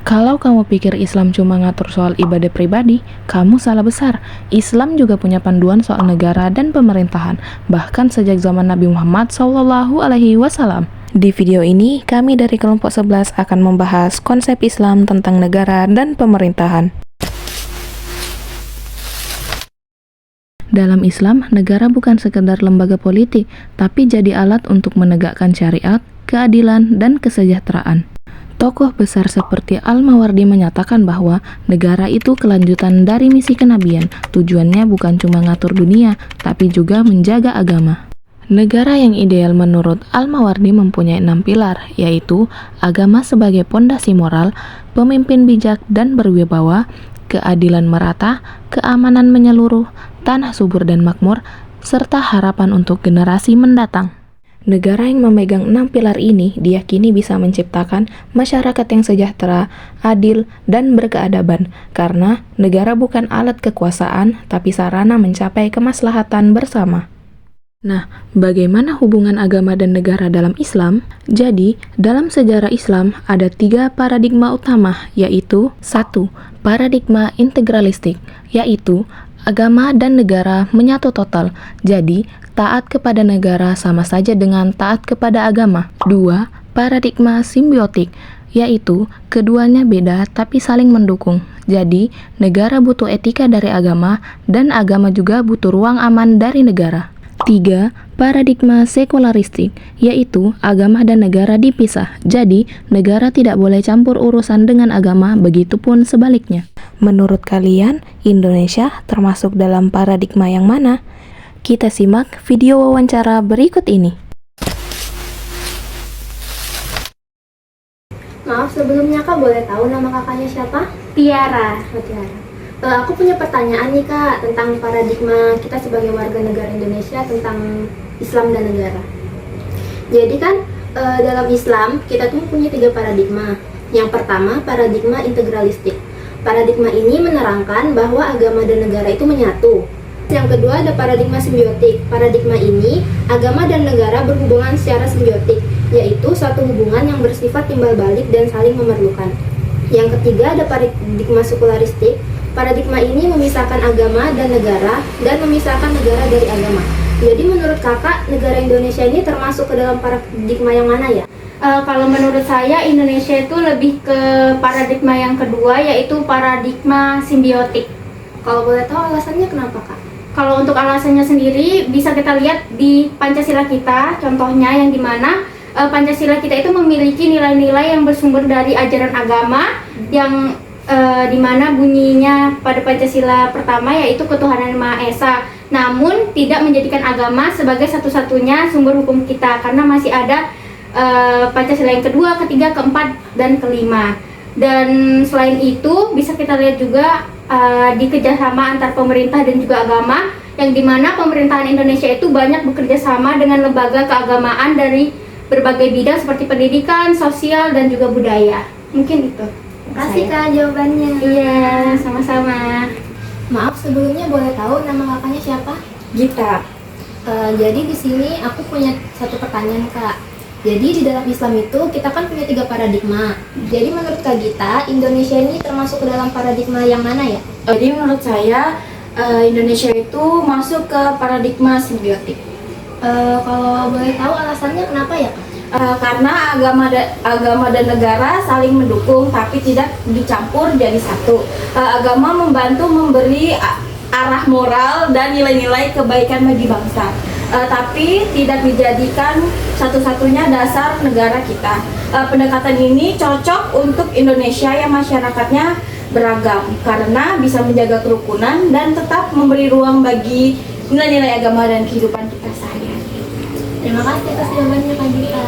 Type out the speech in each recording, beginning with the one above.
Kalau kamu pikir Islam cuma ngatur soal ibadah pribadi, kamu salah besar. Islam juga punya panduan soal negara dan pemerintahan, bahkan sejak zaman Nabi Muhammad SAW. Di video ini, kami dari kelompok 11 akan membahas konsep Islam tentang negara dan pemerintahan. Dalam Islam, negara bukan sekedar lembaga politik, tapi jadi alat untuk menegakkan syariat, keadilan, dan kesejahteraan. Tokoh besar seperti Al-Mawardi menyatakan bahwa negara itu kelanjutan dari misi kenabian. Tujuannya bukan cuma ngatur dunia, tapi juga menjaga agama. Negara yang ideal menurut Al-Mawardi mempunyai 6 pilar, yaitu agama sebagai pondasi moral, pemimpin bijak dan berwibawa, keadilan merata, keamanan menyeluruh, tanah subur dan makmur, serta harapan untuk generasi mendatang. Negara yang memegang 6 pilar ini diyakini bisa menciptakan masyarakat yang sejahtera, adil, dan berkeadaban, karena negara bukan alat kekuasaan, tapi sarana mencapai kemaslahatan bersama. Nah, bagaimana hubungan agama dan negara dalam Islam? Jadi, dalam sejarah Islam ada 3 paradigma utama, yaitu 1. Paradigma integralistik, yaitu agama dan negara menyatu total. Jadi, taat kepada negara sama saja dengan taat kepada agama. 2. Paradigma simbiotik, yaitu keduanya beda tapi saling mendukung. Jadi, negara butuh etika dari agama dan agama juga butuh ruang aman dari negara. 3. Paradigma sekularistik, yaitu agama dan negara dipisah. Jadi, negara tidak boleh campur urusan dengan agama, begitupun sebaliknya. Menurut kalian, Indonesia termasuk dalam paradigma yang mana? Kita simak video wawancara berikut ini. Maaf, sebelumnya Kak boleh tahu nama kakaknya siapa? Tiara. Oh, Tiara. Aku punya pertanyaan nih Kak tentang paradigma kita sebagai warga negara Indonesia tentang Islam dan negara. Jadi kan dalam Islam kita tuh punya 3 paradigma. Yang pertama paradigma integralistik. Paradigma ini menerangkan bahwa agama dan negara itu menyatu. Yang kedua ada paradigma simbiotik. Paradigma ini agama dan negara berhubungan secara simbiotik, yaitu satu hubungan yang bersifat timbal balik dan saling memerlukan. Yang ketiga ada paradigma sekularistik. Paradigma ini memisahkan agama dan negara dan memisahkan negara dari agama. Jadi menurut kakak, negara Indonesia ini termasuk ke dalam paradigma yang mana ya? Kalau menurut saya Indonesia itu lebih ke paradigma yang kedua, yaitu paradigma simbiotik. Kalau boleh tahu alasannya kenapa kak? Kalau untuk alasannya sendiri bisa kita lihat di Pancasila kita, contohnya yang dimana Pancasila kita itu memiliki nilai-nilai yang bersumber dari ajaran agama yang dimana bunyinya pada Pancasila pertama yaitu ketuhanan yang Maha Esa. Namun tidak menjadikan agama sebagai satu-satunya sumber hukum kita karena masih ada Pancasila yang kedua, ketiga, keempat, dan kelima. Dan selain itu bisa kita lihat juga di kerjasama antar pemerintah dan juga agama, yang dimana pemerintahan Indonesia itu banyak bekerja sama dengan lembaga keagamaan dari berbagai bidang seperti pendidikan, sosial, dan juga budaya. Mungkin itu. Terima kasih kak jawabannya. Iya, sama-sama. Maaf sebelumnya boleh tahu nama kakaknya siapa? Gita. Jadi di sini aku punya satu pertanyaan kak. Jadi di dalam Islam itu kita kan punya 3 paradigma. Jadi menurut Kak Gita, Indonesia ini termasuk ke dalam paradigma yang mana ya? Jadi menurut saya Indonesia itu masuk ke paradigma simbiotik. Kalau boleh tahu alasannya kenapa ya Kak? Karena agama dan negara saling mendukung tapi tidak dicampur jadi satu. Agama membantu memberi arah moral dan nilai-nilai kebaikan bagi bangsa. Tapi tidak dijadikan satu-satunya dasar negara kita. Pendekatan ini cocok untuk Indonesia yang masyarakatnya beragam karena bisa menjaga kerukunan dan tetap memberi ruang bagi nilai-nilai agama dan kehidupan kita sehari-hari. Terima kasih atas jawabannya Kak Gita.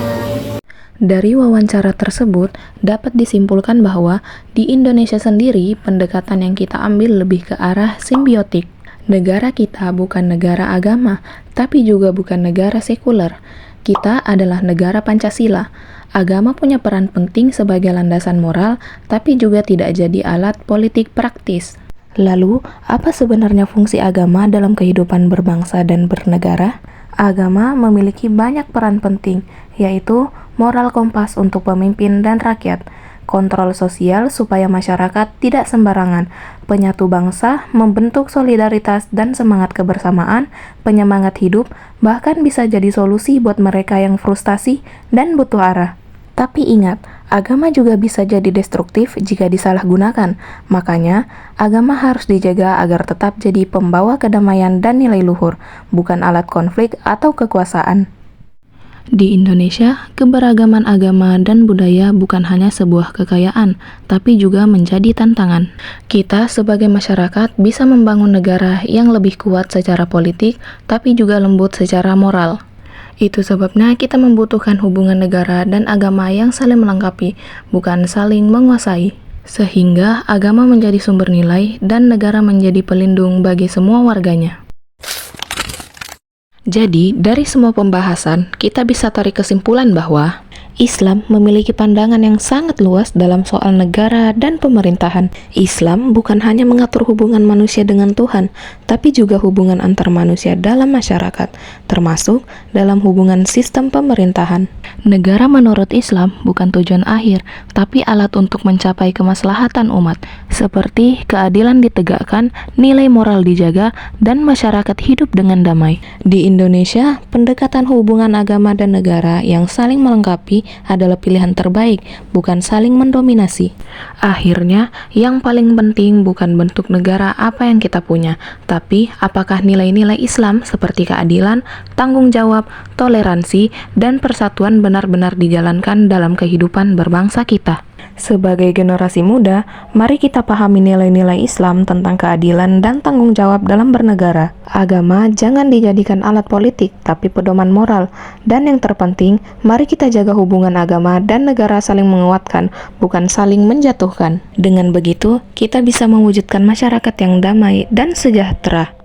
Dari wawancara tersebut, dapat disimpulkan bahwa di Indonesia sendiri pendekatan yang kita ambil lebih ke arah simbiotik. Negara kita bukan negara agama, tapi juga bukan negara sekuler. Kita adalah negara Pancasila. Agama punya peran penting sebagai landasan moral, tapi juga tidak jadi alat politik praktis. Lalu, apa sebenarnya fungsi agama dalam kehidupan berbangsa dan bernegara? Agama memiliki banyak peran penting, yaitu moral kompas untuk pemimpin dan rakyat, kontrol sosial supaya masyarakat tidak sembarangan, penyatu bangsa, membentuk solidaritas dan semangat kebersamaan, penyemangat hidup, bahkan bisa jadi solusi buat mereka yang frustasi dan butuh arah. Tapi ingat, agama juga bisa jadi destruktif jika disalahgunakan. Makanya, agama harus dijaga agar tetap jadi pembawa kedamaian dan nilai luhur, bukan alat konflik atau kekuasaan. Di Indonesia, keberagaman agama dan budaya bukan hanya sebuah kekayaan, tapi juga menjadi tantangan. Kita sebagai masyarakat bisa membangun negara yang lebih kuat secara politik, tapi juga lembut secara moral. Itu sebabnya kita membutuhkan hubungan negara dan agama yang saling melengkapi, bukan saling menguasai. Sehingga agama menjadi sumber nilai dan negara menjadi pelindung bagi semua warganya. Jadi, dari semua pembahasan, kita bisa tarik kesimpulan bahwa Islam memiliki pandangan yang sangat luas dalam soal negara dan pemerintahan. Islam bukan hanya mengatur hubungan manusia dengan Tuhan, tapi juga hubungan antar manusia dalam masyarakat, termasuk dalam hubungan sistem pemerintahan. Negara menurut Islam bukan tujuan akhir, tapi alat untuk mencapai kemaslahatan umat, seperti keadilan ditegakkan, nilai moral dijaga, dan masyarakat hidup dengan damai. Di Indonesia, pendekatan hubungan agama dan negara yang saling melengkapi adalah pilihan terbaik, bukan saling mendominasi. Akhirnya, yang paling penting bukan bentuk negara apa yang kita punya, tapi apakah nilai-nilai Islam seperti keadilan, tanggung jawab, toleransi, dan persatuan benar-benar dijalankan dalam kehidupan berbangsa kita. Sebagai generasi muda, mari kita pahami nilai-nilai Islam tentang keadilan dan tanggung jawab dalam bernegara. Agama jangan dijadikan alat politik, tapi pedoman moral. Dan yang terpenting, mari kita jaga hubungan agama dan negara saling menguatkan, bukan saling menjatuhkan. Dengan begitu, kita bisa mewujudkan masyarakat yang damai dan sejahtera.